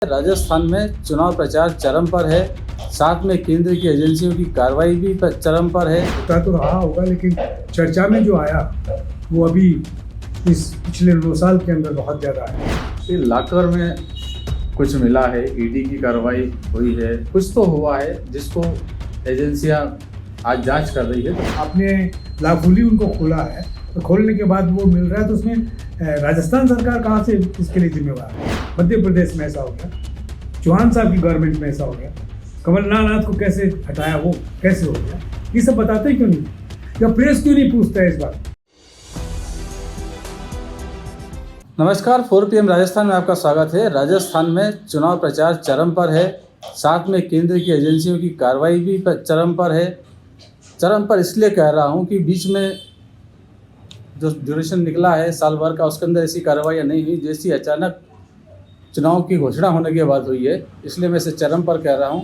राजस्थान में चुनाव प्रचार चरम पर है, साथ में केंद्र की एजेंसियों की कार्रवाई भी चरम पर है। होता तो रहा होगा, लेकिन चर्चा में जो आया वो अभी इस पिछले 2 साल के अंदर बहुत ज़्यादा है। लाकर में कुछ मिला है, ईडी की कार्रवाई हुई है, कुछ तो हुआ है जिसको एजेंसियां आज जांच कर रही है। तो आपने लाफुली उनको खोला है, तो खोलने के बाद वो मिल रहा है, तो उसमें राजस्थान सरकार कहाँ से इसके लिए जिम्मेवार है? मध्य प्रदेश में ऐसा हो गया, चौहान साहब की गवर्नमेंट में ऐसा हो गया, कमलनाथ को कैसे हटाया, वो कैसे हो गया, ये सब बताते क्यों नहीं? या प्रेस क्यों नहीं पूछता है इस बात? नमस्कार, 4 PM राजस्थान में आपका स्वागत है। राजस्थान में चुनाव प्रचार चरम पर है, साथ में केंद्र की एजेंसियों की कार्रवाई भी चरम पर है। चरम पर इसलिए कह रहा हूं कि बीच में जो ड्यूरेशन निकला है साल भर का, उसके अंदर ऐसी कार्रवाई नहीं हुई जैसी अचानक चुनाव की घोषणा होने के बाद हुई है, इसलिए मैं इसे चरम पर कह रहा हूं।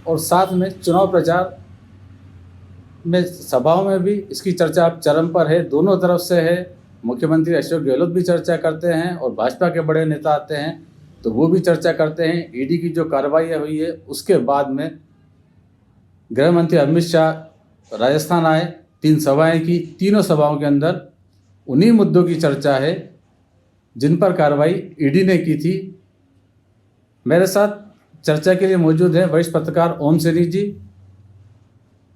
और साथ में चुनाव प्रचार में सभाओं में भी इसकी चर्चा अब चरम पर है, दोनों तरफ से है। मुख्यमंत्री अशोक गहलोत भी चर्चा करते हैं और भाजपा के बड़े नेता आते हैं तो वो भी चर्चा करते हैं। ईडी की जो कार्रवाई हुई है उसके बाद में गृह मंत्री अमित शाह राजस्थान आए, 3 सभाएं की, तीनों सभाओं के अंदर उन्हीं मुद्दों की चर्चा है जिन पर कार्रवाई ईडी ने की थी। मेरे साथ चर्चा के लिए मौजूद है वरिष्ठ पत्रकार ओम सैनी जी।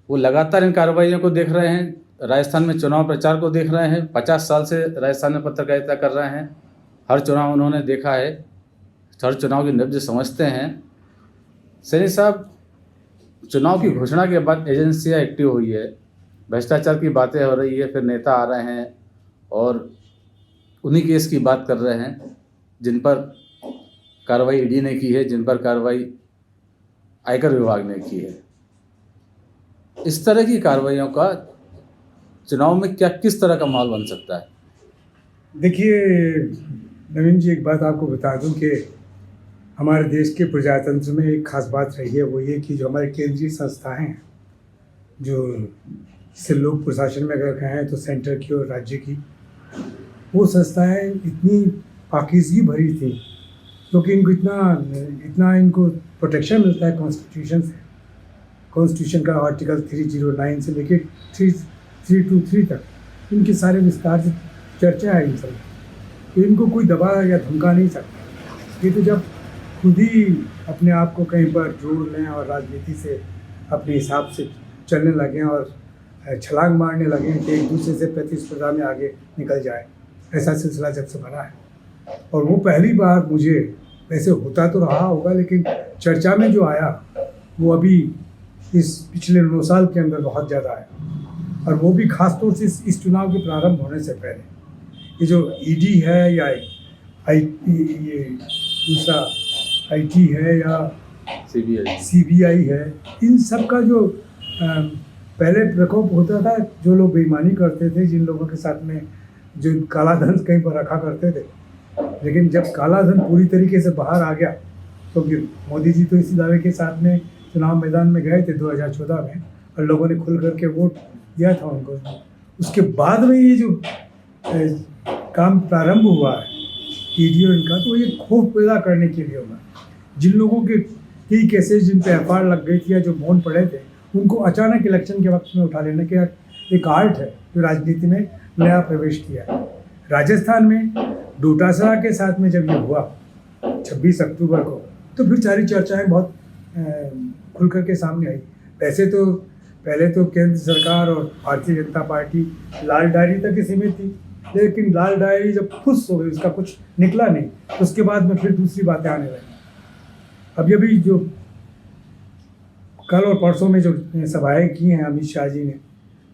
वो लगातार इन कार्रवाइयों को देख रहे हैं, राजस्थान में चुनाव प्रचार को देख रहे हैं। 50 साल से राजस्थान में पत्रकारिता कर रहे हैं, हर चुनाव उन्होंने देखा है, हर चुनाव की नब्ज समझते हैं। सैनी साहब, चुनाव की घोषणा के बाद एजेंसियां एक्टिव हुई है, भ्रष्टाचार की बातें हो रही है, फिर नेता आ रहे हैं और उन्हीं केस की बात कर रहे हैं जिन पर कार्रवाई ईडी ने की है, जिन पर कार्रवाई आयकर विभाग ने की है। इस तरह की कार्रवाइयों का चुनाव में किस तरह का माहौल बन सकता है? देखिए नवीन जी, एक बात आपको बता दूं कि हमारे देश के प्रजातंत्र में एक खास बात रही है, वो ये कि जो हमारे केंद्रीय संस्थाएं हैं, जो से लोक प्रशासन में अगर कहें तो सेंटर की और राज्य की, वो संस्थाएं इतनी पाकीज़गी भरी थी क्योंकि इनको इतना इनको प्रोटेक्शन मिलता है कॉन्स्टिट्यूशन से। कॉन्स्टिट्यूशन का आर्टिकल 309 से लेके 323 तक इनके सारे विस्तार से चर्चा है इन सब, तो इनको कोई दबा या धमका नहीं सकता। ये तो जब खुद ही अपने आप को कहीं पर जोड़ लें और राजनीति से अपने हिसाब से चलने लगें और छलांग मारने लगें कि एक दूसरे से प्रतिस्पर्धा में आगे निकल जाए, ऐसा सिलसिला जब से बना है। और वो पहली बार, मुझे वैसे होता तो रहा होगा, लेकिन चर्चा में जो आया वो अभी इस पिछले 2 साल के अंदर बहुत ज़्यादा है, और वो भी ख़ास तौर से इस चुनाव के प्रारंभ होने से पहले। ये जो ईडी है या ये दूसरा आईटी है या सीबीआई है, इन सब का जो पहले प्रकोप होता था, जो लोग बेईमानी करते थे, जिन लोगों के साथ में जो काला धन कहीं पर रखा करते थे, लेकिन जब काला धन पूरी तरीके से बाहर आ गया, तो फिर मोदी जी तो इसी दावे के साथ में चुनाव मैदान में गए थे 2014 में, और लोगों ने खुल करके वोट दिया था उनको। उसके बाद में ये जो काम प्रारंभ हुआ है ईडी और इनका, तो ये खौफ पैदा करने के लिए होगा। जिन लोगों के कई केसेस जिन पे एफआईआर लग गई थी या जो मौन पड़े थे, उनको अचानक इलेक्शन के वक्त में उठा लेने के एक आर्ट है जो राजनीति में नया प्रवेश किया है। राजस्थान में डोटासरा के साथ में जब ये हुआ 26 अक्टूबर को, तो फिर सारी चर्चाएं बहुत खुल करके सामने आई। वैसे तो पहले तो केंद्र सरकार और भारतीय जनता पार्टी लाल डायरी तक ही सीमित थी, लेकिन लाल डायरी जब खुश हो गई, उसका कुछ निकला नहीं, तो उसके बाद में फिर दूसरी बातें आने लगी। अभी जो कल और परसों में जो सभाएं की हैं अमित शाह जी ने,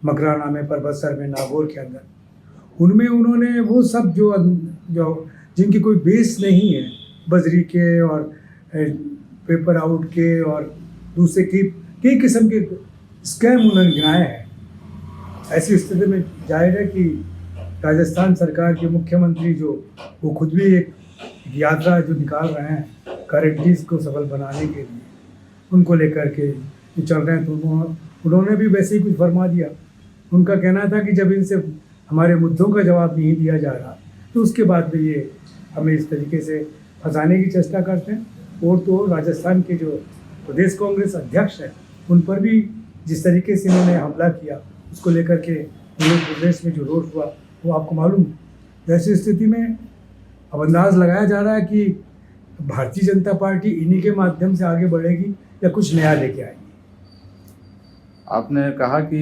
मकराना में, परबतसर में, नागौर के अंदर, उनमें उन्होंने वो सब जो जिनकी कोई बेस नहीं है, बजरी के और पेपर आउट के और दूसरे कई किस्म के स्कैम उन्होंने गिनाए हैं। ऐसी स्थिति में जाहिर है कि राजस्थान सरकार के मुख्यमंत्री जो वो खुद भी एक यात्रा जो निकाल रहे हैं करेंटीज को सफल बनाने के लिए, उनको लेकर के चल रहे हैं, तो उन्होंने भी वैसे ही कुछ फरमा दिया। उनका कहना था कि जब इनसे हमारे मुद्दों का जवाब नहीं दिया जा रहा, तो उसके बाद भी ये हमें इस तरीके से फंसाने की चेष्टा करते हैं। और तो राजस्थान के जो प्रदेश कांग्रेस अध्यक्ष हैं उन पर भी जिस तरीके से इन्होंने हमला किया उसको लेकर के उत्तर प्रदेश में जो रोष हुआ वो आपको मालूम है। ऐसी स्थिति में अब अंदाज लगाया जा रहा है कि भारतीय जनता पार्टी इन्हीं के माध्यम से आगे बढ़ेगी या कुछ नया लेके आएगी। आपने कहा कि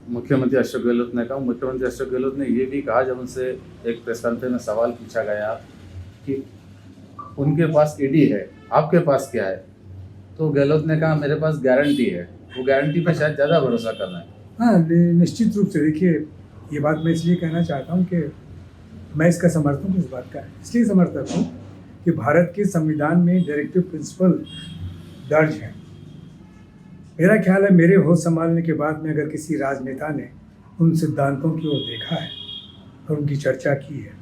मुख्यमंत्री अशोक गहलोत ने कहा, मुख्यमंत्री अशोक गहलोत ने ये भी कहा जब उनसे एक प्रेस कॉन्फ्रेंस में सवाल पूछा गया कि उनके पास ईडी है, आपके पास क्या है, तो गहलोत ने कहा मेरे पास गारंटी है। वो गारंटी पे शायद ज़्यादा भरोसा करना है। हाँ, निश्चित रूप से देखिए, ये बात मैं इसलिए कहना चाहता हूँ कि मैं इसका समर्थक हूँ। इस बात का इसलिए समर्थक हूँ कि भारत के संविधान में डायरेक्टिव प्रिंसिपल दर्ज है। मेरा ख्याल है मेरे होश संभालने के बाद में अगर किसी राजनेता ने उन सिद्धांतों की ओर देखा है और उनकी चर्चा की है,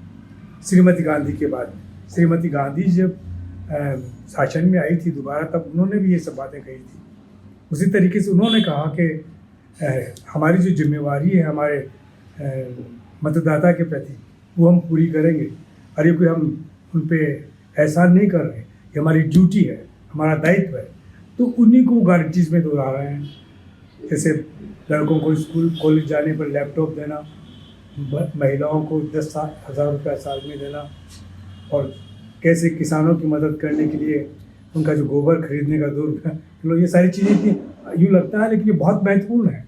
श्रीमती गांधी के बाद में, श्रीमती गांधी जब शासन में आई थी दोबारा, तब उन्होंने भी ये सब बातें कही थी। उसी तरीके से उन्होंने कहा कि हमारी जो जिम्मेवारी है हमारे मतदाता के प्रति वो हम पूरी करेंगे, और ये कोई हम उन पे एहसान नहीं कर रहे, ये हमारी ड्यूटी है, हमारा दायित्व है। तो उन्हीं को गारंटीज में दोहरा रहे हैं, जैसे लड़कों को स्कूल कॉलेज जाने पर लैपटॉप देना, महिलाओं को 10,000 रुपया साल में देना, और कैसे किसानों की मदद करने के लिए उनका जो गोबर खरीदने का 2 रुपया किलो, ये सारी चीज़ें इतनी यूँ लगता है लेकिन ये बहुत महत्वपूर्ण है।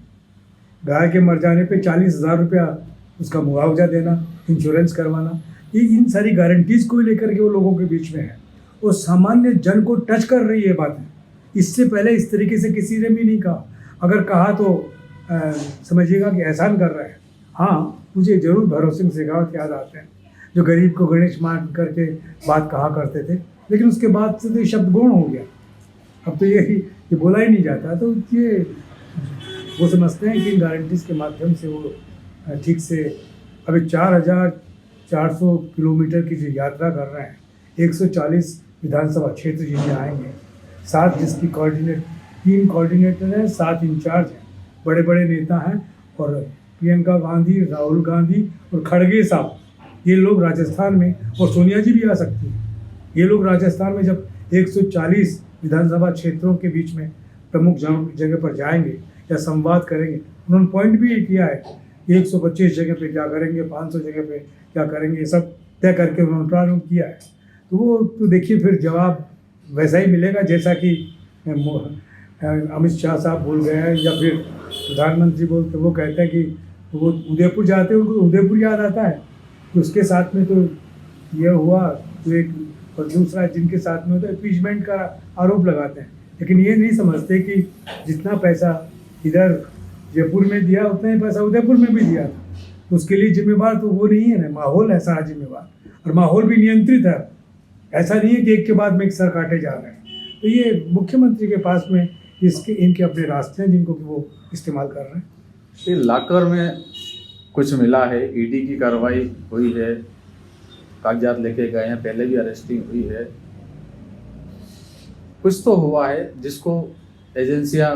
गाय के मर जाने पे 40,000 रुपया उसका मुआवजा देना, इंश्योरेंस करवाना, ये इन सारी गारंटीज़ को लेकर के वो लोगों के बीच में है, वो सामान्य जन को टच कर रही है बातें। इससे पहले इस तरीके से किसी ने भी नहीं कहा। अगर कहा तो समझिएगा कि एहसान कर रहा है। हाँ, मुझे ज़रूर भरोसे सिंह शेखावत याद आते हैं, जो गरीब को गणेश मान करके बात कहा करते थे, लेकिन उसके बाद से तो ये शब्द गौण हो गया। अब तो ये बोला ही नहीं जाता। तो ये वो समझते हैं कि इन गारंटीज़ के माध्यम से वो ठीक से अभी 4,400 किलोमीटर की जो यात्रा कर रहे हैं, 140 विधानसभा क्षेत्र जिनमें आएंगे, 7 जिसकी 3 कोऑर्डिनेटर हैं, 7 इंचार्ज हैं, बड़े बड़े नेता हैं, और प्रियंका गांधी, राहुल गांधी और खड़गे साहब, ये लोग राजस्थान में, और सोनिया जी भी आ सकती हैं, ये लोग राजस्थान में जब 140 विधानसभा क्षेत्रों के बीच में प्रमुख जगह पर जाएंगे या संवाद करेंगे, उन्होंने पॉइंट भी ये किया है कि 125 जगह पे क्या करेंगे, 500 जगह पे क्या करेंगे, ये सब तय करके उन्होंने प्रारंभ किया है। तो वो तो देखिए फिर जवाब वैसा ही मिलेगा जैसा कि अमित शाह साहब बोल गए हैं, या फिर प्रधानमंत्री बोलते, वो कहते हैं कि वो उदयपुर जाते हैं, उनको उदयपुर याद आता है, तो उसके साथ में तो ये हुआ, तो एक और दूसरा जिनके साथ में होता है इम्पीचमेंट का आरोप लगाते हैं। लेकिन ये नहीं समझते कि जितना पैसा इधर जयपुर में दिया उतना ही पैसा उदयपुर में भी दिया था, तो उसके लिए जिम्मेवार तो वो नहीं है ना, माहौल है सारा जिम्मेवार, और माहौल भी नियंत्रित है। ऐसा नहीं है कि एक के बाद में एक सर काटे जा रहे हैं। तो ये मुख्यमंत्री के पास में इनके अपने रास्ते हैं जिनको कि वो इस्तेमाल कर रहे हैं। ये लाकर में कुछ मिला है, ईडी की कार्रवाई हुई है, कागजात लेके गए हैं, पहले भी अरेस्टिंग हुई है, कुछ तो हुआ है जिसको एजेंसियां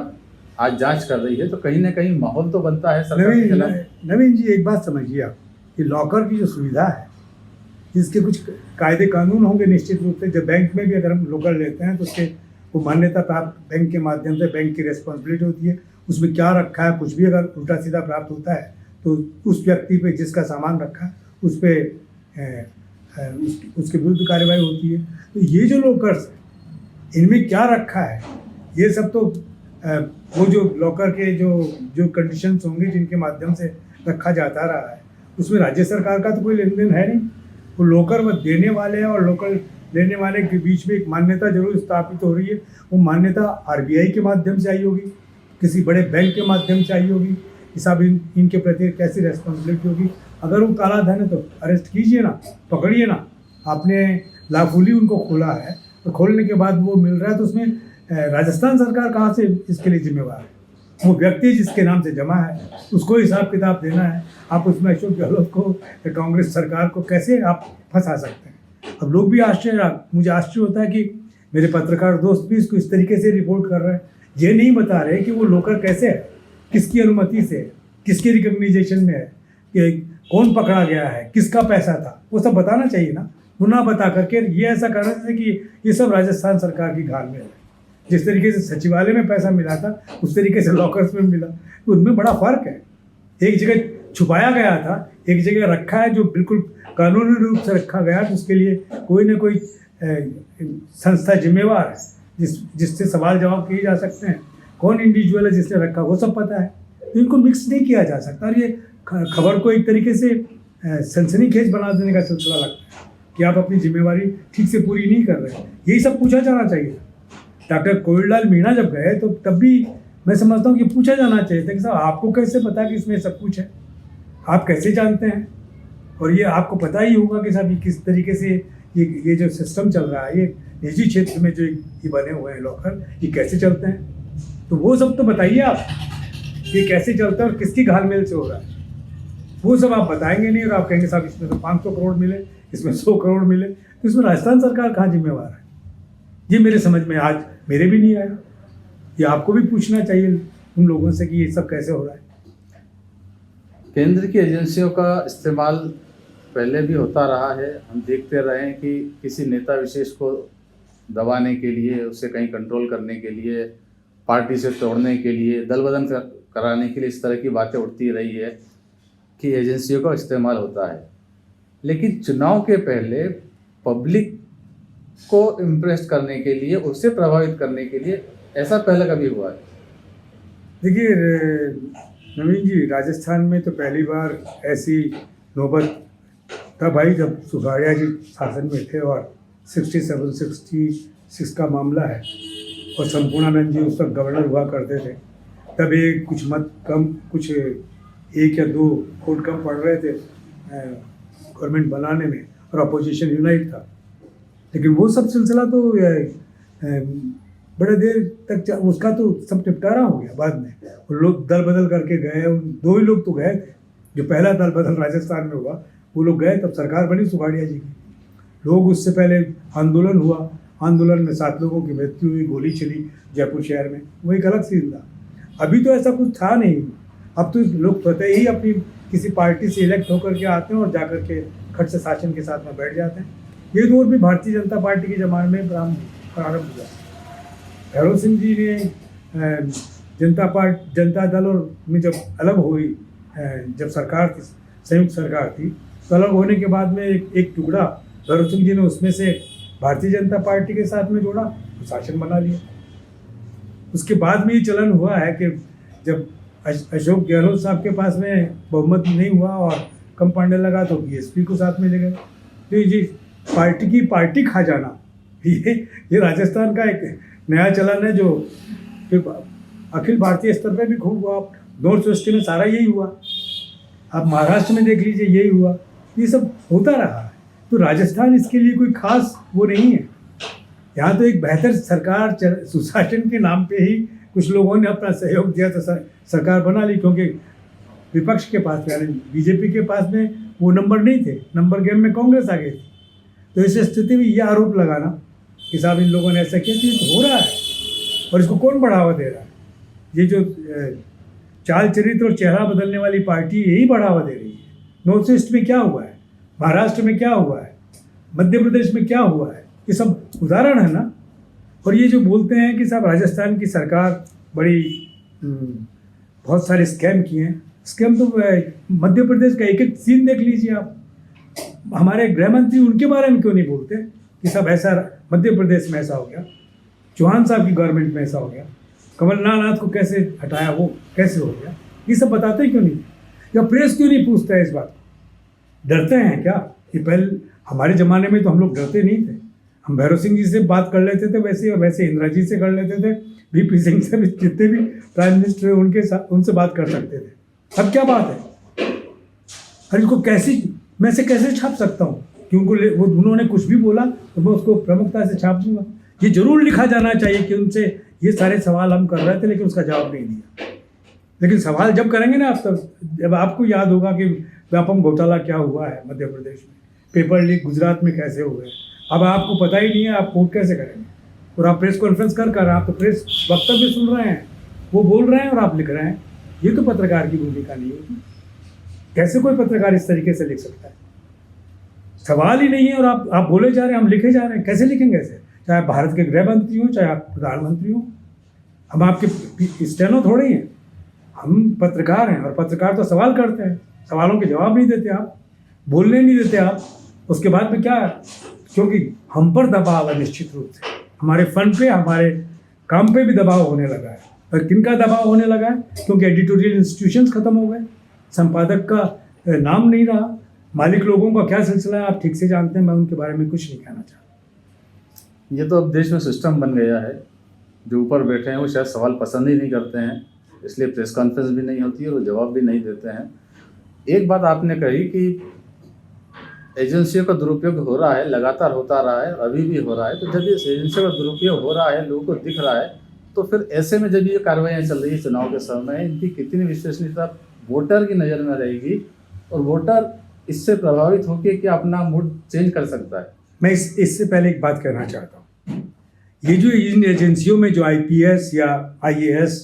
आज जांच कर रही है, तो कहीं ना कहीं माहौल तो बनता है सरकार के खिलाफ। नवीन जी, एक बात समझिए आप, कि लॉकर की जो सुविधा है इसके कुछ कायदे कानून होंगे निश्चित रूप से। जब बैंक में भी अगर हम लॉकर लेते हैं तो उसके वो मान्यता प्राप्त बैंक के माध्यम से, बैंक की रिस्पॉन्सिबिलिटी होती है, उसमें क्या रखा है, कुछ भी अगर उल्टा सीधा प्राप्त होता है तो उस व्यक्ति पे जिसका सामान रखा है उस पर उसके विरुद्ध कार्रवाई होती है। तो ये जो लॉकर्स हैं इनमें क्या रखा है, ये सब तो वो जो लॉकर के जो कंडीशंस होंगे जिनके माध्यम से रखा जाता रहा है, उसमें राज्य सरकार का तो कोई लेन देन है नहीं। वो लॉकर वो देने वाले हैं और लॉकर लेने वाले के बीच में एक मान्यता जरूर स्थापित हो रही है। वो मान्यता आरबीआई के माध्यम से आई होगी, किसी बड़े बैंक के माध्यम से आई होगी, हिसाब इनके प्रति कैसी रेस्पॉन्सिबिलिटी होगी। अगर वो काला धन है तो अरेस्ट कीजिए ना, पकड़िए ना। आपने लाफूली उनको खोला है, तो खोलने के बाद वो मिल रहा है, तो उसमें राजस्थान सरकार कहाँ से इसके लिए जिम्मेवार है? वो व्यक्ति जिसके नाम से जमा है उसको हिसाब किताब देना है। आप उसमें अशोक गहलोत को, कांग्रेस सरकार को कैसे आप फंसा सकते हैं? अब लोग भी मुझे आश्चर्य होता है कि मेरे पत्रकार दोस्त भी इसको इस तरीके से रिपोर्ट कर रहे हैं, ये नहीं बता रहे कि वो लॉकर कैसे है, किसकी अनुमति से, किसके रिकग्नाइजेशन में है, कि कौन पकड़ा गया है, किसका पैसा था, वो सब बताना चाहिए ना। मुन्ना बता करके ये ऐसा कर रहे थे कि ये सब राजस्थान सरकार की घाल-मेल है। जिस तरीके से सचिवालय में पैसा मिला था उस तरीके से लॉकर्स में मिला, तो उनमें बड़ा फ़र्क है। एक जगह छुपाया गया था, एक जगह रखा है जो बिल्कुल कानूनी रूप से रखा गया, तो उसके लिए कोई ना कोई संस्था जिम्मेवार है जिससे सवाल जवाब किए जा सकते हैं। कौन इंडिविजुअल है जिसने रखा वो सब पता है। तो इनको मिक्स नहीं किया जा सकता। और ये खबर को एक तरीके से सनसनीखेज बना देने का सिलसिला लगता है कि आप अपनी जिम्मेवारी ठीक से पूरी नहीं कर रहे। यही सब पूछा जाना चाहिए। डॉक्टर कोयललाल मीणा जब गए तो तब भी मैं समझता हूँ कि पूछा जाना चाहिए था कि साहब आपको कैसे पता कि इसमें सब कुछ है, आप कैसे जानते हैं। और ये आपको पता ही होगा कि साहब ये किस तरीके से ये जो सिस्टम चल रहा है, ये निजी क्षेत्र में जो ये बने हुए हैं लॉकर, ये कैसे चलते हैं। तो वो सब तो बताइए आप, ये कैसे चलता है और किसकी घालमेल से हो रहा है, वो सब आप बताएंगे नहीं। और आप कहेंगे साहब इसमें तो 500 करोड़ मिले, इसमें 100 करोड़ मिले, तो इसमें राजस्थान सरकार कहाँ जिम्मेवार है। ये मेरे समझ में आज मेरे भी नहीं आया। ये आपको भी पूछना चाहिए उन लोगों से कि ये सब कैसे हो रहा है। केंद्र की एजेंसियों का इस्तेमाल पहले भी होता रहा है। हम देखते रहे हैं कि किसी नेता विशेष को दबाने के लिए, उसे कहीं कंट्रोल करने के लिए, पार्टी से तोड़ने के लिए, दल बदल कराने के लिए इस तरह की बातें उठती रही है कि एजेंसियों का इस्तेमाल होता है। लेकिन चुनाव के पहले पब्लिक को इम्प्रेस करने के लिए, उससे प्रभावित करने के लिए ऐसा पहले कभी हुआ है? देखिए नवीन जी, राजस्थान में तो पहली बार ऐसी नौबत तब आई जब सुखाड़िया जी शासन में थे और 67-66 का मामला है और संपूर्णानंद जी उस वक्त गवर्नर हुआ करते थे। तब एक कुछ मत कम, कुछ 1 या 2 वोट कम पड़ रहे थे गवर्नमेंट बनाने में और अपोजिशन यूनाइट था। लेकिन वो सब सिलसिला तो बड़े देर तक उसका तो सब निपटारा हो गया बाद में। और लोग दल बदल करके गए, 2 ही लोग तो गए थे। जो पहला दल बदल राजस्थान में हुआ वो लोग गए, तब सरकार बनी सुखाड़िया जी की। लोग उससे पहले आंदोलन हुआ, आंदोलन में 7 लोगों की मृत्यु हुई, गोली चली जयपुर शहर में, वो एक अलग सीन था। अभी तो ऐसा कुछ था नहीं। अब तो लोग स्वतः ही अपनी किसी पार्टी से इलेक्ट होकर के आते हैं और जाकर के खट से शासन के साथ में बैठ जाते हैं। ये दौर भी भारतीय जनता पार्टी के ज़माने में प्रारंभ हुआ। भैरव सिंह जी ने जनता दल और में जब अलग हुई, जब सरकार थी, संयुक्त सरकार थी, तो अलग होने के बाद में एक टुकड़ा भैरव सिंह जी ने उसमें से भारतीय जनता पार्टी के साथ में जोड़ा, तो शासन बना लिया। उसके बाद में ये चलन हुआ है कि जब अशोक गहलोत साहब के पास में बहुमत नहीं हुआ और कम पड़ने लगा तो बीएसपी को साथ में ले गए। तो ये पार्टी की पार्टी खा जाना, ये राजस्थान का एक नया चलन है जो अखिल भारतीय स्तर पे भी खूब हुआ। नॉर्थ वेस्ट में सारा यही हुआ, आप महाराष्ट्र में देख लीजिए यही हुआ, ये सब होता रहा है। तो राजस्थान इसके लिए कोई खास वो नहीं है। यहाँ तो एक बेहतर सरकार सुशासन के नाम पे ही कुछ लोगों ने अपना सहयोग दिया तो सरकार बना ली, क्योंकि विपक्ष के पास यानी बीजेपी के पास में वो नंबर नहीं थे, नंबर गेम में कांग्रेस आ गई थी। तो इस स्थिति में ये आरोप लगाना कि साहब इन लोगों ने ऐसा किया, तो हो रहा है और इसको कौन बढ़ावा दे रहा है? ये जो चाल चरित्र और चेहरा बदलने वाली पार्टी यही बढ़ावा दे रही है। नॉर्थ ईस्ट में क्या हुआ है, महाराष्ट्र में क्या हुआ है, मध्य प्रदेश में क्या हुआ है, ये सब उदाहरण है ना। और ये जो बोलते हैं कि साहब राजस्थान की सरकार बड़ी बहुत सारे स्कैम किए हैं, स्कैम तो मध्य प्रदेश का एक एक सीन देख लीजिए आप। हमारे गृह मंत्री उनके बारे में क्यों नहीं बोलते कि साहब ऐसा मध्य प्रदेश में ऐसा हो गया, चौहान साहब की गवर्नमेंट में ऐसा हो गया, कमलनाथ को कैसे हटाया, वो कैसे हो गया, ये सब बताते क्यों नहीं? या प्रेस क्यों नहीं पूछता है इस बात? डरते हैं क्या? ये पहले हमारे ज़माने में तो हम लोग डरते नहीं थे। हम भैरव सिंह जी से बात कर लेते थे वैसे, और वैसे इंदिरा जी से कर लेते थे, वीपी सिंह से भी, जितने भी प्राइम मिनिस्टर उनके साथ उनसे बात कर सकते थे। अब क्या बात है? और इनको कैसे मैं से कैसे छाप सकता हूँ कि उनको उन्होंने कुछ भी बोला तो मैं उसको प्रमुखता से छाप दूंगा। ये जरूर लिखा जाना चाहिए कि उनसे ये सारे सवाल हम कर रहे थे लेकिन उसका जवाब नहीं दिया। लेकिन सवाल जब करेंगे ना आप, तब जब आपको याद होगा कि व्यापम घोटाला क्या हुआ है मध्य प्रदेश में, पेपर लीक गुजरात में कैसे हुए, अब आपको पता ही नहीं है, आप कोर्ट कैसे करेंगे? और आप प्रेस कॉन्फ्रेंस कर आप तो प्रेस वक्तव्य सुन रहे हैं, वो बोल रहे हैं और आप लिख रहे हैं। ये तो पत्रकार की भूमिका नहीं होगी। कैसे कोई पत्रकार इस तरीके से लिख सकता है? सवाल ही नहीं है और आप बोले जा रहे हैं, हम लिखे जा रहे हैं। कैसे लिखेंगे ऐसे? चाहे आप भारत के गृह मंत्री हो, चाहे आप प्रधानमंत्री हो, हम आपके स्टेनो थोड़े ही हैं। हम पत्रकार हैं और पत्रकार तो सवाल करते हैं, सवालों के जवाब नहीं देते आप, बोलने नहीं देते आप। उसके बाद में क्या? क्योंकि हम पर दबाव है, निश्चित रूप से हमारे फंड पे, हमारे काम पे भी दबाव होने लगा है। और किन का दबाव होने लगा है? क्योंकि एडिटोरियल इंस्टीट्यूशंस खत्म हो गए, संपादक का नाम नहीं रहा, मालिक लोगों का क्या सिलसिला है आप ठीक से जानते हैं, मैं उनके बारे में कुछ नहीं कहना चाहता। ये तो अब देश में सिस्टम बन गया है, जो ऊपर बैठे हैं वो शायद सवाल पसंद ही नहीं करते हैं, इसलिए प्रेस कॉन्फ्रेंस भी नहीं होती है और जवाब भी नहीं देते हैं। एक बात आपने कही कि एजेंसियों का दुरुपयोग हो रहा है, लगातार होता रहा है, अभी भी हो रहा है। तो जब इस एजेंसियों का दुरुपयोग हो रहा है, लोगों को दिख रहा है, तो फिर ऐसे में जब ये कार्रवाइयाँ चल रही है चुनाव के समय, इनकी कितनी विश्वसनीयता वोटर की नज़र में रहेगी और वोटर इससे प्रभावित होकर कि अपना मूड चेंज कर सकता है? मैं इससे पहले एक बात कहना चाहता हूँ। ये जो इन एजेंसियों में जो IPS या IAS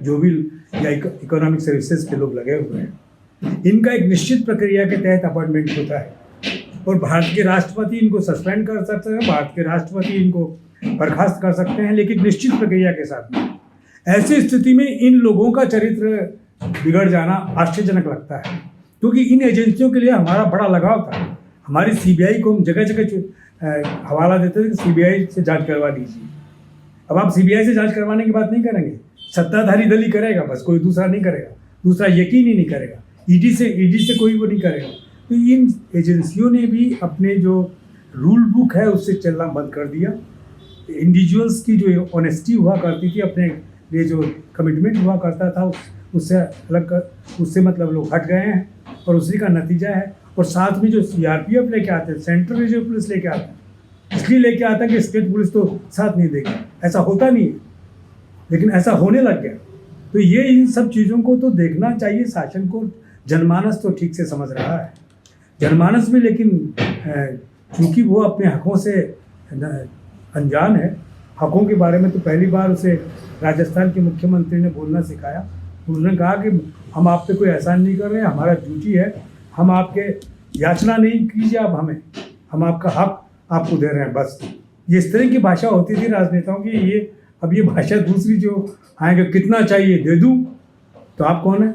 जो भी या इकोनॉमिक सर्विसेज के लोग लगे हुए हैं, इनका एक निश्चित प्रक्रिया के तहत अपॉइंटमेंट होता है और भारत के राष्ट्रपति इनको सस्पेंड कर सकते हैं, भारत के राष्ट्रपति इनको बर्खास्त कर सकते हैं, लेकिन निश्चित प्रक्रिया के साथ में। ऐसी स्थिति में इन लोगों का चरित्र बिगड़ जाना आश्चर्यजनक लगता है, क्योंकि इन एजेंसियों के लिए हमारा बड़ा लगाव था। हमारी CBI को हम जगह जगह हवाला देते थे कि CBI से जांच करवा लीजिए। अब आप CBI से जांच करवाने की बात नहीं करेंगे, सत्ताधारी दल ही करेगा, बस कोई दूसरा नहीं करेगा, दूसरा यकीन ही नहीं करेगा। ED से कोई वो नहीं करेगा। तो इन एजेंसियों ने भी अपने जो रूल बुक है उससे चलना बंद कर दिया। इंडिविजुअल्स की जो ऑनेस्टी हुआ करती थी, अपने लिए जो कमिटमेंट हुआ करता था, उससे अलग उससे मतलब लोग हट गए हैं और उसी का नतीजा है। और साथ में जो CRPF लेके आते हैं, सेंट्रल रिजर्व पुलिस लेके आते हैं, इसलिए लेके आता है कि स्टेट पुलिस तो साथ नहीं देगी। ऐसा होता नहीं है, लेकिन ऐसा होने लग गया। तो ये इन सब चीज़ों को तो देखना चाहिए शासन को। जनमानस तो ठीक से समझ रहा है, जनमानस में, लेकिन क्योंकि वो अपने हकों से अनजान है। हकों के बारे में तो पहली बार उसे राजस्थान के मुख्यमंत्री ने बोलना सिखाया। उन्होंने कहा कि हम आप पे कोई एहसान नहीं कर रहे हैं, हमारा ड्यूटी है, हम आपके याचना नहीं कीजिए आप हमें, हम आपका हक आपको दे रहे हैं, बस। ये इस तरह की भाषा होती थी राजनेताओं की। ये अब ये भाषा दूसरी जो आएंगे, कितना चाहिए दे दूँ, तो आप कौन है?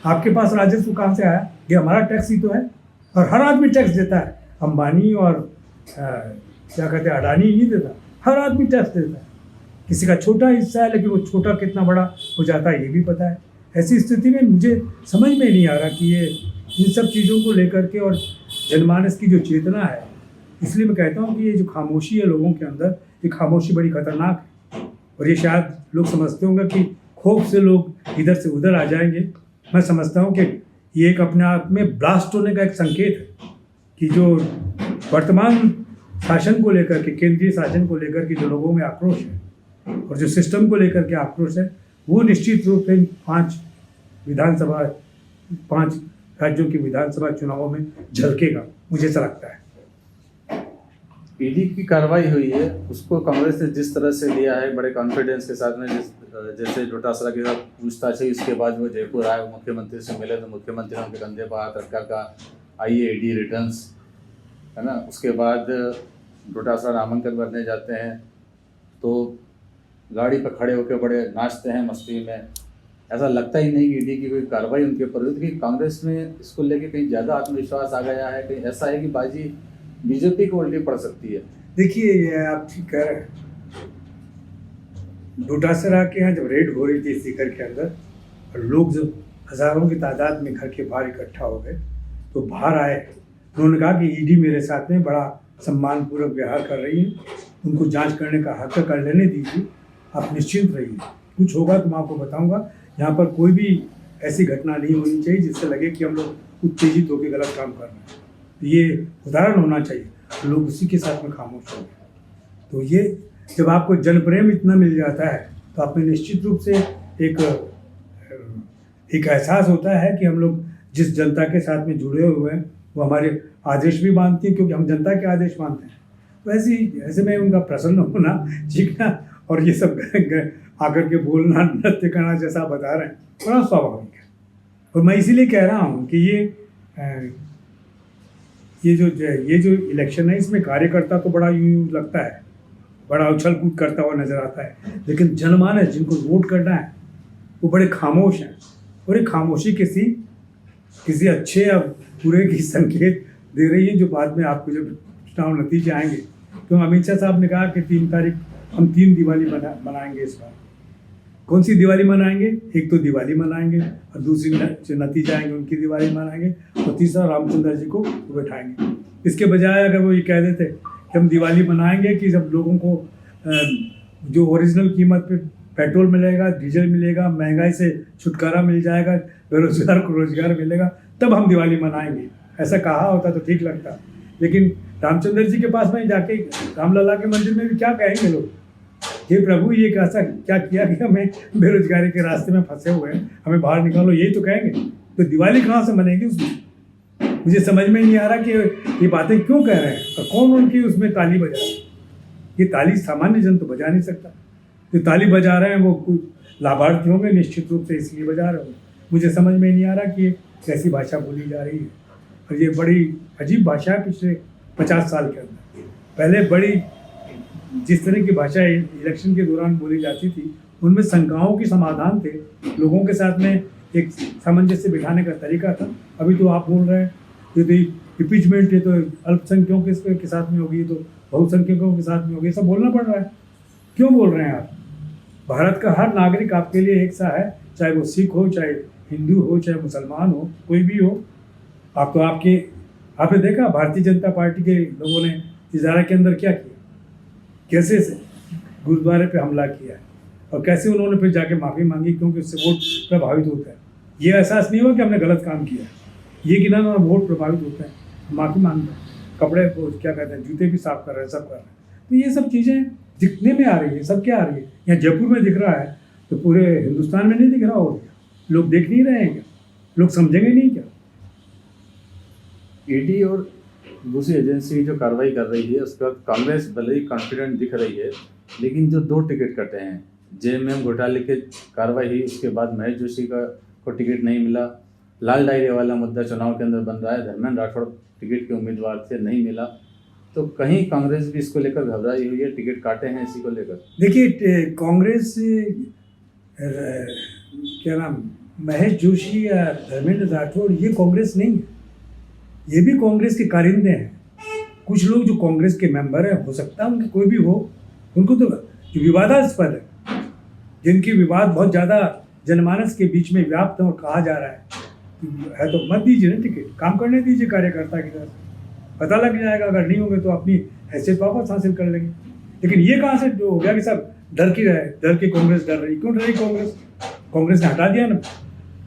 आपके पास राजस्व कहाँ से आया? ये हमारा टैक्स ही तो है, और हर आदमी टैक्स देता है। अंबानी और क्या कहते हैं अडानी नहीं देता, हर आदमी टैक्स देता है। किसी का छोटा हिस्सा है, लेकिन वो छोटा कितना बड़ा हो जाता है ये भी पता है। ऐसी स्थिति में मुझे समझ में नहीं आ रहा कि ये इन सब चीज़ों को लेकर के और जनमानस की जो चेतना है, इसलिए मैं कहता हूँ कि ये जो खामोशी है लोगों के अंदर, ये खामोशी बड़ी खतरनाक है। और ये शायद लोग समझते होंगे कि खौफ से लोग इधर से उधर आ जाएंगे। मैं समझता हूँ कि ये एक अपने आप में ब्लास्ट होने का एक संकेत है कि जो वर्तमान शासन को लेकर के, केंद्रीय शासन को लेकर के जो लोगों में आक्रोश है और जो सिस्टम को लेकर के आक्रोश है, वो निश्चित रूप से 5 राज्यों की विधानसभा चुनावों में झलकेगा, मुझे ऐसा लगता है। ईडी की कार्रवाई हुई है, उसको कांग्रेस ने जिस तरह से लिया है, बड़े कॉन्फिडेंस के साथ में, जैसे डोटासरा के साथ पूछताछ हुई, उसके बाद वो जयपुर आए, मुख्यमंत्री से मिले, तो मुख्यमंत्री ने उनके कंधे पर हाथ रखा का आइए ईडी रिटर्न्स, है ना। उसके बाद डोटासरा नामांकन भरने जाते हैं तो गाड़ी पर खड़े होकर बड़े नाचते हैं मस्ती में। ऐसा लगता ही नहीं कि ईडी की कोई कार्रवाई उनके ऊपर हुई, क्योंकि कांग्रेस में इसको लेके कहीं ज़्यादा आत्मविश्वास आ गया है, कहीं ऐसा है कि बाजी बीजेपी को उल्टी पड़ सकती है। देखिए, ये आप ठीक कह रहे हैं। डोटासरा के यहाँ जब रेड हो रही थी सीकर के अंदर, और लोग जब हज़ारों की तादाद में घर के बाहर इकट्ठा हो गए, तो बाहर आए, उन्होंने कहा कि ईडी मेरे साथ में बड़ा सम्मानपूर्वक व्यवहार कर रही है, उनको जांच करने का हक कर लेने दीजिए, आप निश्चिंत रहिए, कुछ होगा तो मैं आपको बताऊंगा। यहाँ पर कोई भी ऐसी घटना नहीं होनी चाहिए जिससे लगे कि हम लोग उत्तेजित होकर गलत काम कर रहे हैं। तो ये उदाहरण होना चाहिए, लोग उसी के साथ में खामोश हो गए। तो ये जब आपको जनप्रेम इतना मिल जाता है, तो आप में निश्चित रूप से एक एहसास होता है कि हम लोग जिस जनता के साथ में जुड़े हुए हैं वो हमारे आदेश भी मानती है, क्योंकि हम जनता के आदेश मानते हैं। तो ऐसे में उनका प्रसन्न होना, चीखना और ये सब आकर के बोलना, नृत्य करना जैसा बता रहे हैं, बड़ा स्वाभाविक है। और मैं इसीलिए कह रहा हूँ कि ये ये जो इलेक्शन है इसमेमें कार्यकर्ता तो बड़ा यूं लगता है, बड़ा उछल कूद करता हुआ नजर आता है, लेकिन जनमानस जिनको वोट करना है वो बड़े खामोश हैं। और ये खामोशी किसी अच्छे या बुरे की संकेत दे रही है, जो बाद में आपको जब चुनाव नतीजे आएंगे। तो अमित शाह साहब ने कहा कि 3 तारीख हम 3 दिवाली मनाएंगे इस बार। कौन सी दिवाली मनाएंगे? एक तो दिवाली मनाएंगे और दूसरी जो नतीजे आएंगे उनकी दिवाली मनाएंगे और तीसरा रामचंद्र जी को बैठाएंगे। इसके बजाय अगर वो ये कह देते कि हम दिवाली मनाएंगे कि जब लोगों को जो ओरिजिनल कीमत पे पेट्रोल मिलेगा, डीजल मिलेगा, महंगाई से छुटकारा मिल जाएगा, बेरोजगार को रोजगार मिलेगा, तब हम दिवाली मनाएंगे, ऐसा कहा होता तो ठीक लगता। लेकिन रामचंद्र जी के पास में जाके रामलला के मंदिर में भी क्या कहेंगे लोग? हे प्रभु, ये कैसा क्या किया कि हमें बेरोजगारी के रास्ते में फंसे हुए हैं, हमें बाहर निकालो, यही तो कहेंगे। तो दिवाली कहाँ से मनेगी उसमें? मुझे समझ में नहीं आ रहा कि ये बातें क्यों कह रहे हैं और कौन उनकी उसमें ताली बजा रहा है। ये ताली सामान्य जन तो बजा नहीं सकता। जो ताली बजा रहे हैं वो कुछ लाभार्थी होंगे निश्चित रूप से, इसलिए बजा रहे होंगे। मुझे समझ में नहीं आ रहा कि कैसी भाषा बोली जा रही है और ये बड़ी अजीब भाषा है। पिछले 50 साल के अंदर पहले बड़ी जिस तरह की भाषा इलेक्शन के दौरान बोली जाती थी उनमें शंकाओं के समाधान थे, लोगों के साथ में एक सामंजस्य बिठाने का तरीका था। अभी तो आप बोल रहे हैं ये तो इम्पीचमेंट, ये तो अल्पसंख्यकों के साथ में होगी, तो बहुसंख्यकों के साथ में होगी, सब बोलना पड़ रहा है। क्यों बोल रहे हैं आप? भारत का हर नागरिक आपके लिए एक सा है, चाहे वो सिख हो, चाहे हिंदू हो, चाहे मुसलमान हो, कोई भी हो। आप तो आपने देखा भारतीय जनता पार्टी के लोगों ने इजारा के अंदर क्या किया, कैसे से गुरुद्वारे पे हमला किया है और कैसे उन्होंने फिर जाके माफ़ी मांगी, क्योंकि उससे वोट प्रभावित होता है। ये एहसास नहीं हुआ कि हमने गलत काम किया, ये कि ना वोट प्रभावित होता है, माफ़ी मांगते हैं, कपड़े को क्या कहते हैं, जूते भी साफ कर रहे हैं, सब कर रहे हैं। तो ये सब चीज़ें दिखने में आ रही है, सब क्या आ रही है? यहाँ जयपुर में दिख रहा है तो पूरे हिंदुस्तान में नहीं दिख रहा हो? लोग देख नहीं रहे हैं क्या? लोग समझेंगे नहीं क्या? ईडी और दूसरी एजेंसी जो कार्रवाई कर रही है उसके बाद कांग्रेस भले ही कॉन्फिडेंट दिख रही है, लेकिन जो 2 टिकट कटे हैं, जेएमएम घोटाले के कार्रवाई हुई, उसके बाद महेश जोशी को टिकट नहीं मिला, लाल डायरी वाला मुद्दा चुनाव के अंदर बन रहा है, धर्मेंद्र राठौड़ टिकट के उम्मीदवार थे, नहीं मिला, तो कहीं कांग्रेस भी इसको लेकर घबराई हुई है, टिकट काटे हैं इसी को लेकर। देखिए कांग्रेस क्या नाम महेश जोशी या धर्मेंद्र राठौड़ ये कांग्रेस नहीं है, ये भी कांग्रेस के कारिंदे हैं। कुछ लोग जो कांग्रेस के मेंबर हैं, हो सकता है उनके कोई भी हो, उनको तो जो विवादास्पद है, जिनकी विवाद बहुत ज़्यादा जनमानस के बीच में व्याप्त है और कहा जा रहा है तो मत दीजिए ना टिकट, काम करने दीजिए कार्यकर्ता की तरफ से, पता लग जाएगा। अगर नहीं होंगे तो अपनी हैसियत वापस हासिल कर लेंगे। लेकिन ये कहाँ से जो हो गया कि सब डर के कांग्रेस डर रही? क्यों डर रही कांग्रेस ने हटा दिया ना,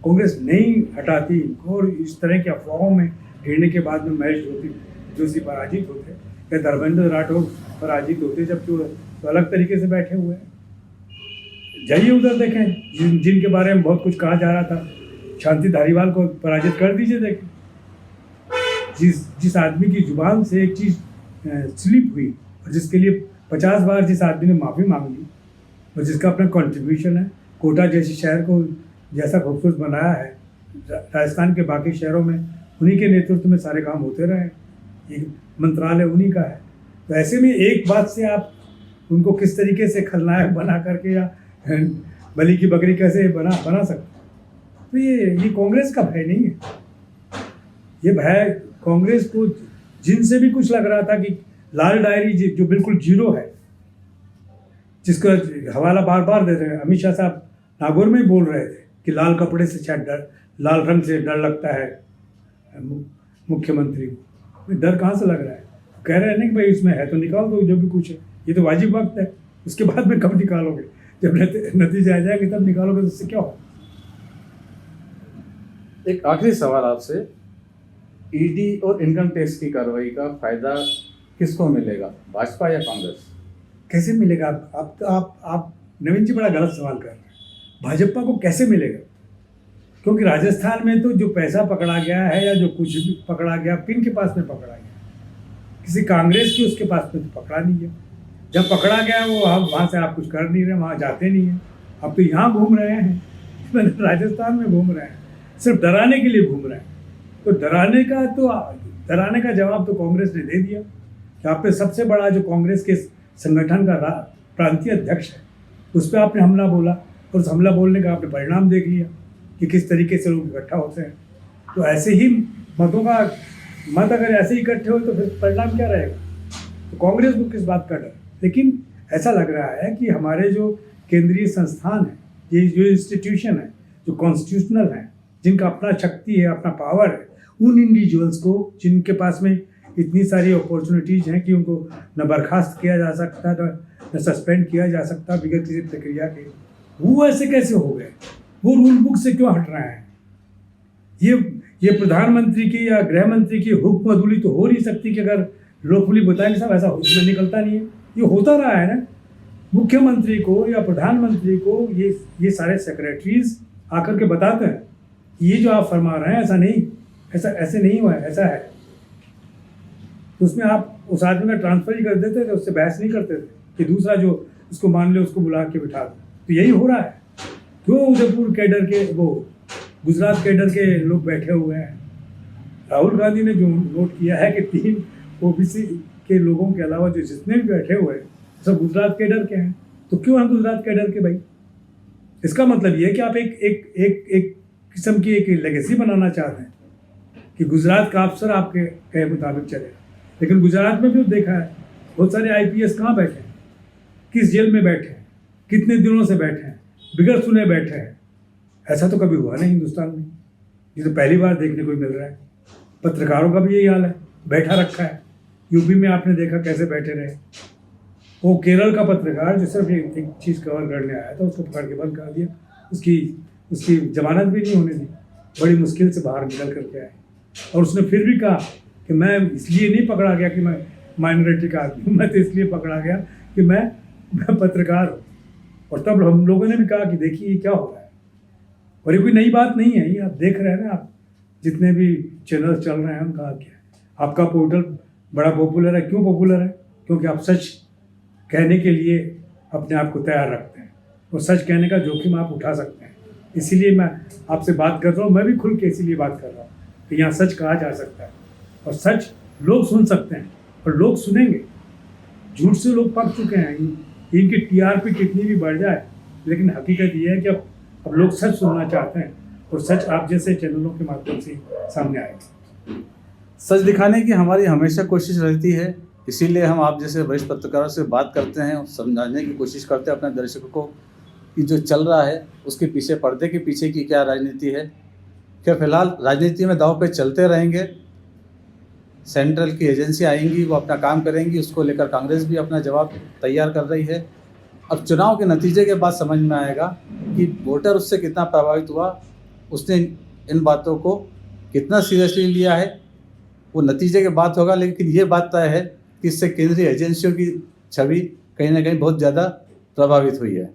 कांग्रेस नहीं हटाती और इस तरह की अफवाहों में घिरने के बाद में महेश जोशी पराजित होते या धर्मेंद्र राठौड़ पराजित होते, जबकि वो तो अलग तरीके से बैठे हुए हैं। जाइए उधर देखें, जिनके बारे में बहुत कुछ कहा जा रहा था, शांति धारीवाल को पराजित कर दीजिए। देखें जिस आदमी की जुबान से एक चीज़ स्लिप हुई और जिसके लिए 50 बार जिस आदमी ने माफ़ी मांग ली और जिसका अपना कंट्रीब्यूशन है, कोटा जैसे शहर को जैसा खूबसूरत बनाया है, राजस्थान के बाकी शहरों में उन्हीं के नेतृत्व में सारे काम होते रहे, एक मंत्रालय उन्हीं का है। तो ऐसे में एक बात से आप उनको किस तरीके से खलनायक बना करके या बलि की बकरी कैसे बना सकते? तो ये कांग्रेस का भय नहीं है, ये भय कांग्रेस को जिनसे भी कुछ लग रहा था कि लाल डायरी जो बिल्कुल जीरो है, जिसका हवाला बार बार दे रहे हैं। अमित शाह साहब नागौर में बोल रहे थे कि लाल कपड़े से शायद लाल रंग से डर लगता है मुख्यमंत्री को। डर कहाँ से लग रहा है? कह रहे हैं ना कि भाई इसमें है तो निकाल दो जो भी कुछ है, ये तो वाजिब वक्त है, उसके बाद में कब निकालोगे? जब नतीजे आ जाएंगे तब निकालोगे, तो इससे क्या हो? एक आखिरी सवाल आपसे, ईडी और इनकम टैक्स की कार्रवाई का फायदा किसको मिलेगा, भाजपा या कांग्रेस? कैसे मिलेगा? आप नवीन जी बड़ा गलत सवाल कर रहे हैं। भाजपा को कैसे मिलेगा? क्योंकि राजस्थान में तो जो पैसा पकड़ा गया है या जो कुछ भी पकड़ा गया, किन के पास में पकड़ा गया? किसी कांग्रेस की उसके पास में तो पकड़ा नहीं है। जब पकड़ा गया वो आप वहाँ से आप कुछ कर नहीं रहे, वहाँ जाते नहीं हैं, अब तो यहाँ घूम रहे हैं, राजस्थान में घूम रहे हैं, सिर्फ डराने के लिए घूम रहे हैं। तो डराने का तो डराने का जवाब तो कांग्रेस ने दे दिया कि आप पे सबसे बड़ा जो कांग्रेस के संगठन का प्रांतीय अध्यक्ष है उस पर आपने हमला बोला, और उस हमला बोलने का आपने परिणाम देख लिया कि किस तरीके से लोग इकट्ठा होते हैं। तो ऐसे ही मत अगर ऐसे ही इकट्ठे हो तो फिर परिणाम क्या रहेगा? तो कांग्रेस को किस बात का डर? लेकिन ऐसा लग रहा है कि हमारे जो केंद्रीय संस्थान है, ये जो इंस्टीट्यूशन है, जो कॉन्स्टिट्यूशनल है, जिनका अपना शक्ति है, अपना पावर है, उन इंडिविजुअल्स को जिनके पास में इतनी सारी अपॉर्चुनिटीज़ हैं कि उनको न बर्खास्त किया जा सकता, न सस्पेंड किया जा सकता बगैर किसी प्रक्रिया के, वो ऐसे कैसे हो गए? वो रूल बुक से क्यों हट रहे हैं? ये प्रधानमंत्री की या गृह मंत्री की हुक्म अदुली तो हो नहीं सकती कि अगर लोकफुली बताएंगे साहब ऐसा हुक्म निकलता नहीं है। ये होता रहा है ना, मुख्यमंत्री को या प्रधानमंत्री को ये सारे सेक्रेटरीज आकर के बताते हैं ये जो आप फरमा रहे हैं ऐसा नहीं, ऐसे नहीं हुआ है, ऐसा है। तो उसमें आप उस आदमी का ट्रांसफर ही कर देते थे, उससे बहस नहीं करते थे कि दूसरा जो उसको मान ले उसको बुला के बिठा दो। तो यही हो रहा है। क्यों उदयपुर कैडर के, वो गुजरात कैडर के लोग बैठे हुए हैं? राहुल गांधी ने जो नोट किया है कि 3 ओबीसी के लोगों के अलावा जो जितने भी बैठे हुए हैं सब गुजरात कैडर के हैं। तो क्यों हम गुजरात कैडर के भाई? इसका मतलब ये है कि आप एक किस्म की एक लेगेसी बनाना चाहते हैं कि गुजरात का अफसर आपके कहे मुताबिक चलेगा। लेकिन गुजरात में भी देखा है बहुत सारे आईपीएस कहाँ बैठे हैं, किस जेल में बैठे हैं, कितने दिनों से बैठे हैं, बिगड़ सुने बैठे हैं। ऐसा तो कभी हुआ नहीं हिंदुस्तान में, ये तो पहली बार देखने को मिल रहा है। पत्रकारों का भी यही हाल है, बैठा रखा है। यूपी में आपने देखा कैसे बैठे रहे। वो केरल का पत्रकार जो सिर्फ एक चीज़ कवर करने आया था उसको पकड़ के बंद कर दिया, उसकी जमानत भी नहीं होने दी, बड़ी मुश्किल से बाहर निकल करके आए। और उसने फिर भी कहा कि मैं इसलिए नहीं पकड़ा गया कि मैं माइनॉरिटी का आदमी हूँ, मैं तो इसलिए पकड़ा गया कि मैं पत्रकार हूँ। और तब हम लोगों ने भी कहा कि देखिए ये क्या हो रहा है। और ये कोई नई बात नहीं है, ये आप देख रहे हैं ना, आप जितने भी चैनल चल रहे हैं उनका क्या है। आपका पोर्टल बड़ा पॉपुलर है। क्यों पॉपुलर है? क्योंकि आप सच कहने के लिए अपने आप को तैयार रखते हैं और सच कहने का जोखिम आप उठा सकते हैं। इसीलिए मैं आपसे बात कर रहा हूँ, मैं भी खुल के इसीलिए बात कर रहा हूँ कि यहाँ सच कहा जा सकता है और सच लोग सुन सकते हैं और लोग सुनेंगे। झूठ से लोग पक चुके हैं, इनकी टीआरपी कितनी भी बढ़ जाए, लेकिन हकीकत ये है कि अब लोग सच सुनना चाहते हैं और सच आप जैसे चैनलों के माध्यम से सामने आएगा। सच दिखाने की हमारी हमेशा कोशिश रहती है, इसीलिए हम आप जैसे वरिष्ठ पत्रकारों से बात करते हैं और समझाने की कोशिश करते हैं अपने दर्शकों को कि जो चल रहा है उसके पीछे, पर्दे के पीछे की क्या राजनीति है। क्या फिलहाल राजनीति में दांव पे चलते रहेंगे। सेंट्रल की एजेंसी आएंगी, वो अपना काम करेंगी, उसको लेकर कांग्रेस भी अपना जवाब तैयार कर रही है। अब चुनाव के नतीजे के बाद समझ में आएगा कि वोटर उससे कितना प्रभावित हुआ, उसने इन बातों को कितना सीरियसली लिया है, वो नतीजे के बाद होगा। लेकिन ये बात तय है कि इससे केंद्रीय एजेंसियों की छवि कहीं ना कहीं बहुत ज़्यादा प्रभावित हुई है।